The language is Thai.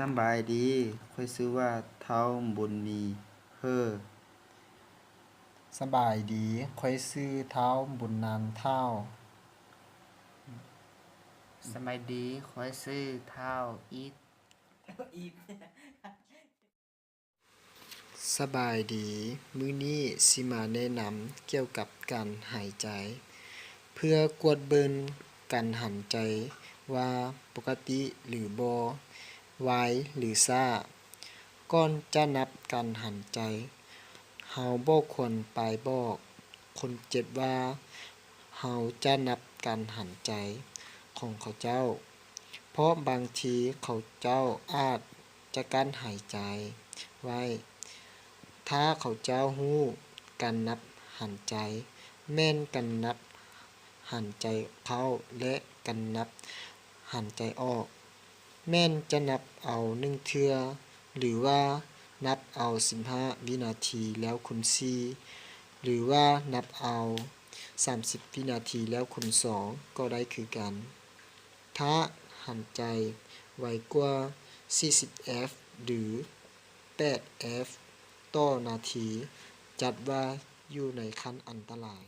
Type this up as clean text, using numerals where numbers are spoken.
สำบายดีข้อยชื่อว่าเฒ่าบุญมีเฮ้อสบายดีข้อยชื่อเท้าบุญนานเท่าสมัยดีข้อยซื้อเท้าอีท สบายดีมื้อนี้สิมาแนะนำเกี่ยวกับการหายใจ เพื่อกวดเบิ่งการหันใจว่าปกติหรือบ่ไวหรือช้าก่อนจะนับการหันใจเฮาบ่ควรไปบอกคนเจ็บว่าเฮาจะนับการหันใจของเขาเจ้า เพราะบางทีเขาเจ้าอาจจะกั้นหายใจไว้ ถ้าเขาเจ้าฮู้การนับหันใจแม่นการนับหันใจเข้าและการนับหันใจออก แม่นจะนับเอา1เทื่อหรือว่านับเอา15วินาทีแล้วคูณ4หรือว่านับเอา30วินาทีแล้วคูณ2ก็ได้คือกัน ถ้าหันใจไวกว่า 40f หรือ 8f ต่อนาที จัดว่าอยู่ในขั้นอันตราย